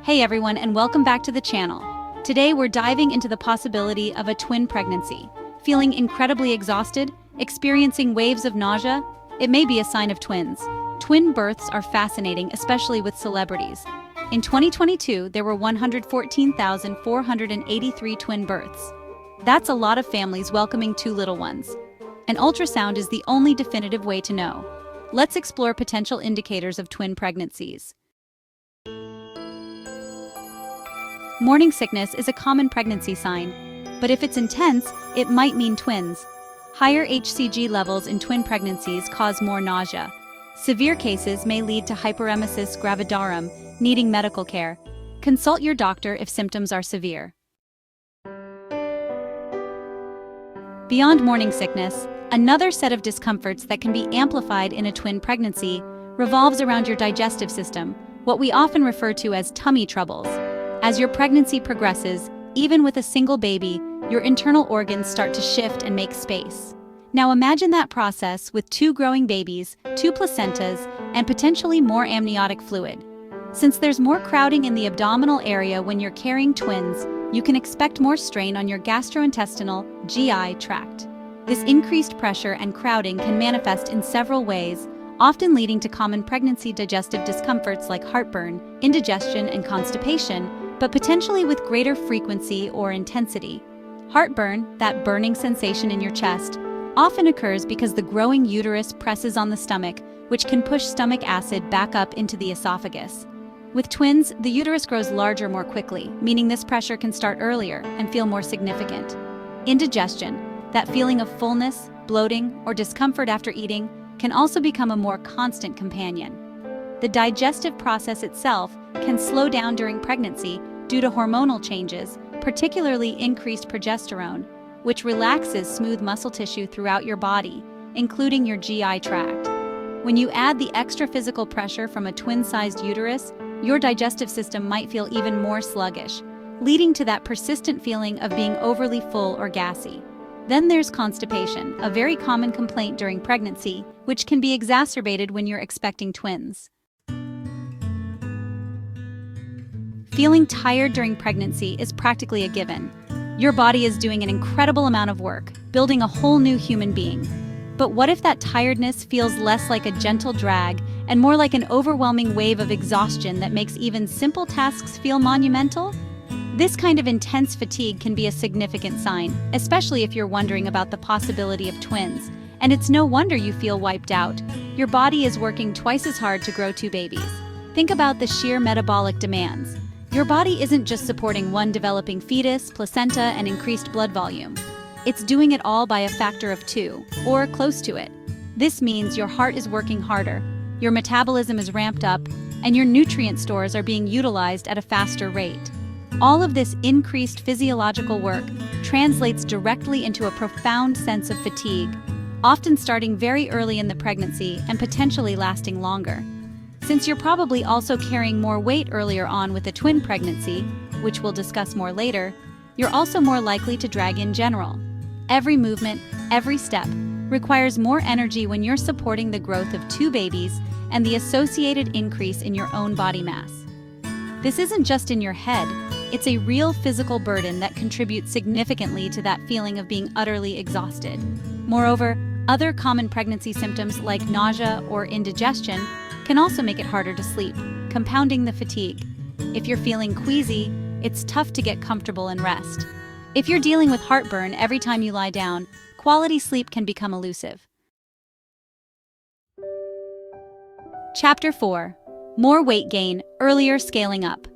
Hey everyone, and welcome back to the channel. Today we're diving into the possibility of a twin pregnancy. Feeling incredibly exhausted? Experiencing waves of nausea? It may be a sign of twins. Twin births are fascinating, especially with celebrities. In 2022, there were 114,483 twin births. That's a lot of families welcoming two little ones. An ultrasound is the only definitive way to know. Let's explore potential indicators of twin pregnancies. Morning sickness is a common pregnancy sign, but if it's intense, it might mean twins. Higher HCG levels in twin pregnancies cause more nausea. Severe cases may lead to hyperemesis gravidarum, needing medical care. Consult your doctor if symptoms are severe. Beyond morning sickness, another set of discomforts that can be amplified in a twin pregnancy revolves around your digestive system, what we often refer to as tummy troubles. As your pregnancy progresses, even with a single baby, your internal organs start to shift and make space. Now imagine that process with two growing babies, two placentas, and potentially more amniotic fluid. Since there's more crowding in the abdominal area when you're carrying twins, you can expect more strain on your gastrointestinal (GI) tract. This increased pressure and crowding can manifest in several ways, often leading to common pregnancy digestive discomforts like heartburn, indigestion, and constipation, but potentially with greater frequency or intensity. Heartburn, that burning sensation in your chest, often occurs because the growing uterus presses on the stomach, which can push stomach acid back up into the esophagus. With twins, the uterus grows larger more quickly, meaning this pressure can start earlier and feel more significant. Indigestion, that feeling of fullness, bloating, or discomfort after eating, can also become a more constant companion. The digestive process itself can slow down during pregnancy due to hormonal changes, particularly increased progesterone, which relaxes smooth muscle tissue throughout your body, including your GI tract. When you add the extra physical pressure from a twin-sized uterus, your digestive system might feel even more sluggish, leading to that persistent feeling of being overly full or gassy. Then there's constipation, a very common complaint during pregnancy, which can be exacerbated when you're expecting twins. Feeling tired during pregnancy is practically a given. Your body is doing an incredible amount of work, building a whole new human being. But what if that tiredness feels less like a gentle drag and more like an overwhelming wave of exhaustion that makes even simple tasks feel monumental? This kind of intense fatigue can be a significant sign, especially if you're wondering about the possibility of twins. And it's no wonder you feel wiped out. Your body is working twice as hard to grow two babies. Think about the sheer metabolic demands. Your body isn't just supporting one developing fetus, placenta, and increased blood volume. It's doing it all by a factor of 2, or close to it. This means your heart is working harder, your metabolism is ramped up, and your nutrient stores are being utilized at a faster rate. All of this increased physiological work translates directly into a profound sense of fatigue, often starting very early in the pregnancy and potentially lasting longer. Since you're probably also carrying more weight earlier on with a twin pregnancy, which we'll discuss more later, you're also more likely to drag in general. Every movement, every step, requires more energy when you're supporting the growth of two babies and the associated increase in your own body mass. This isn't just in your head, it's a real physical burden that contributes significantly to that feeling of being utterly exhausted. Moreover, other common pregnancy symptoms like nausea or indigestion can also make it harder to sleep, compounding the fatigue. If you're feeling queasy, it's tough to get comfortable and rest. If you're dealing with heartburn every time you lie down, quality sleep can become elusive. Chapter 4. More weight gain, earlier scaling up.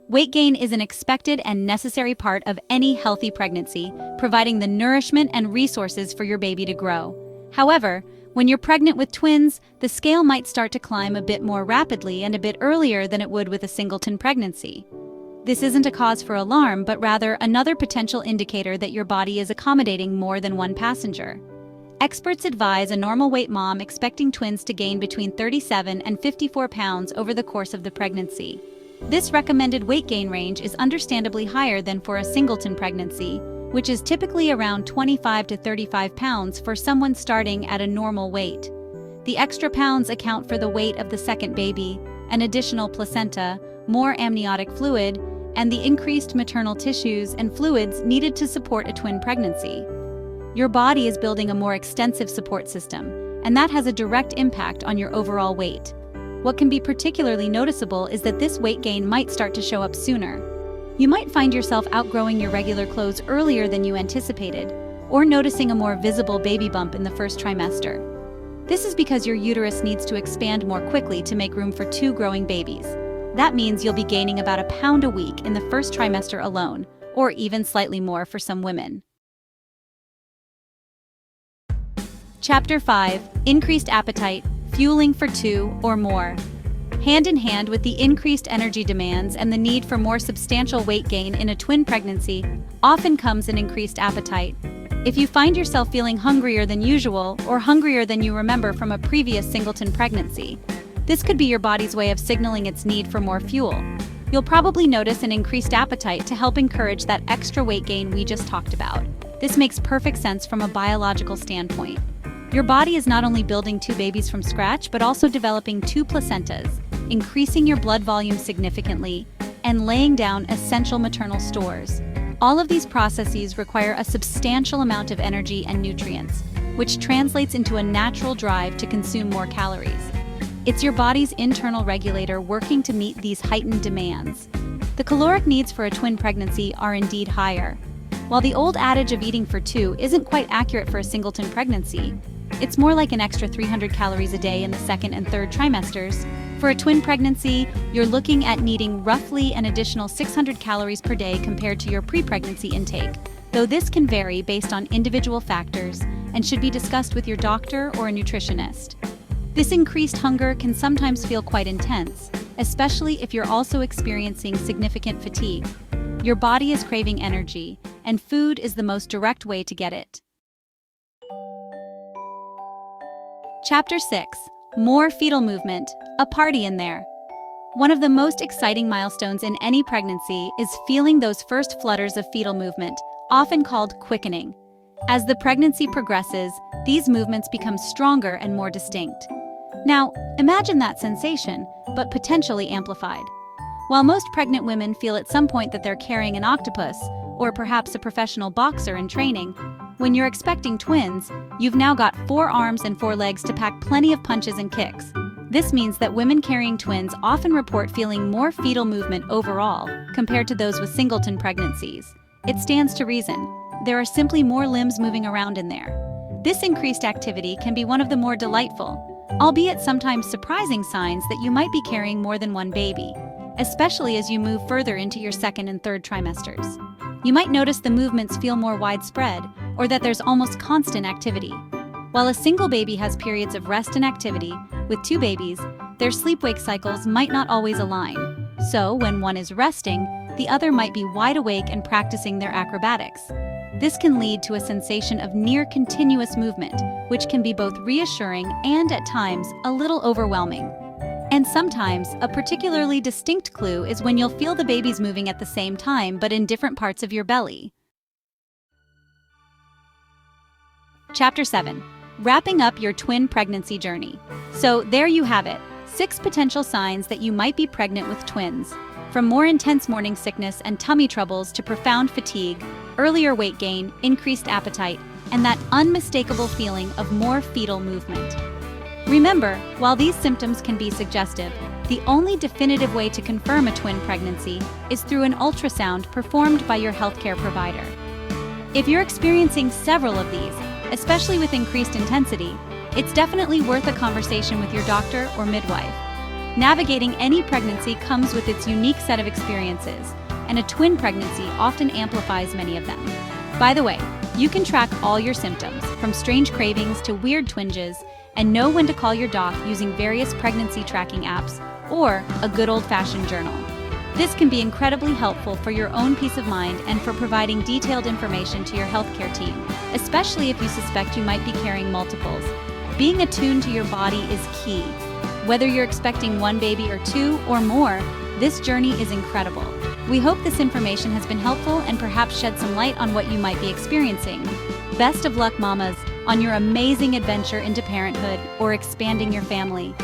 Weight gain is an expected and necessary part of any healthy pregnancy, providing the nourishment and resources for your baby to grow. However, when you're pregnant with twins, the scale might start to climb a bit more rapidly and a bit earlier than it would with a singleton pregnancy. This isn't a cause for alarm, but rather another potential indicator that your body is accommodating more than one passenger. Experts advise a normal weight mom expecting twins to gain between 37 and 54 pounds over the course of the pregnancy. This recommended weight gain range is understandably higher than for a singleton pregnancy, which is typically around 25 to 35 pounds for someone starting at a normal weight. The extra pounds account for the weight of the second baby, an additional placenta, more amniotic fluid, and the increased maternal tissues and fluids needed to support a twin pregnancy. Your body is building a more extensive support system, and that has a direct impact on your overall weight. What can be particularly noticeable is that this weight gain might start to show up sooner. You might find yourself outgrowing your regular clothes earlier than you anticipated, or noticing a more visible baby bump in the first trimester. This is because your uterus needs to expand more quickly to make room for 2 growing babies. That means you'll be gaining about a pound a week in the first trimester alone, or even slightly more for some women. Chapter 5: Increased Appetite, Fueling for 2 or more. Hand in hand with the increased energy demands and the need for more substantial weight gain in a twin pregnancy often comes an increased appetite. If you find yourself feeling hungrier than usual or hungrier than you remember from a previous singleton pregnancy, this could be your body's way of signaling its need for more fuel. You'll probably notice an increased appetite to help encourage that extra weight gain we just talked about. This makes perfect sense from a biological standpoint. Your body is not only building 2 babies from scratch, but also developing 2 placentas, increasing your blood volume significantly, and laying down essential maternal stores. All of these processes require a substantial amount of energy and nutrients, which translates into a natural drive to consume more calories. It's your body's internal regulator working to meet these heightened demands. The caloric needs for a twin pregnancy are indeed higher. While the old adage of eating for 2 isn't quite accurate for a singleton pregnancy, it's more like an extra 300 calories a day in the second and third trimesters. For a twin pregnancy, you're looking at needing roughly an additional 600 calories per day compared to your pre-pregnancy intake, though this can vary based on individual factors and should be discussed with your doctor or a nutritionist. This increased hunger can sometimes feel quite intense, especially if you're also experiencing significant fatigue. Your body is craving energy, and food is the most direct way to get it. Chapter 6: More fetal movement, a party in there. One of the most exciting milestones in any pregnancy is feeling those first flutters of fetal movement, often called quickening. As the pregnancy progresses, these movements become stronger and more distinct. Now, imagine that sensation, but potentially amplified. While most pregnant women feel at some point that they're carrying an octopus, or perhaps a professional boxer in training, when you're expecting twins, you've now got 4 arms and 4 legs to pack plenty of punches and kicks. This means that women carrying twins often report feeling more fetal movement overall compared to those with singleton pregnancies. It stands to reason. There are simply more limbs moving around in there. This increased activity can be one of the more delightful, albeit sometimes surprising signs that you might be carrying more than 1 baby, especially as you move further into your second and third trimesters. You might notice the movements feel more widespread, or that there's almost constant activity. While a single baby has periods of rest and activity, with 2 babies, their sleep-wake cycles might not always align. So, when one is resting, the other might be wide awake and practicing their acrobatics. This can lead to a sensation of near-continuous movement, which can be both reassuring and, at times, a little overwhelming. And sometimes, a particularly distinct clue is when you'll feel the babies moving at the same time but in different parts of your belly. Chapter 7: Wrapping up your twin pregnancy journey. So there you have it, 6 potential signs that you might be pregnant with twins. From more intense morning sickness and tummy troubles to profound fatigue, earlier weight gain, increased appetite, and that unmistakable feeling of more fetal movement. Remember, while these symptoms can be suggestive, the only definitive way to confirm a twin pregnancy is through an ultrasound performed by your healthcare provider. If you're experiencing several of these, especially with increased intensity, it's definitely worth a conversation with your doctor or midwife. Navigating any pregnancy comes with its unique set of experiences, and a twin pregnancy often amplifies many of them. By the way, you can track all your symptoms, from strange cravings to weird twinges, and know when to call your doc using various pregnancy tracking apps or a good old-fashioned journal. This can be incredibly helpful for your own peace of mind and for providing detailed information to your healthcare team, especially if you suspect you might be carrying multiples. Being attuned to your body is key. Whether you're expecting 1 baby or 2 or more, this journey is incredible. We hope this information has been helpful and perhaps shed some light on what you might be experiencing. Best of luck, mamas, on your amazing adventure into parenthood or expanding your family.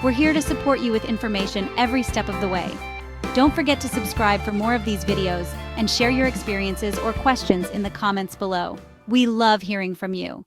We're here to support you with information every step of the way. Don't forget to subscribe for more of these videos and share your experiences or questions in the comments below. We love hearing from you.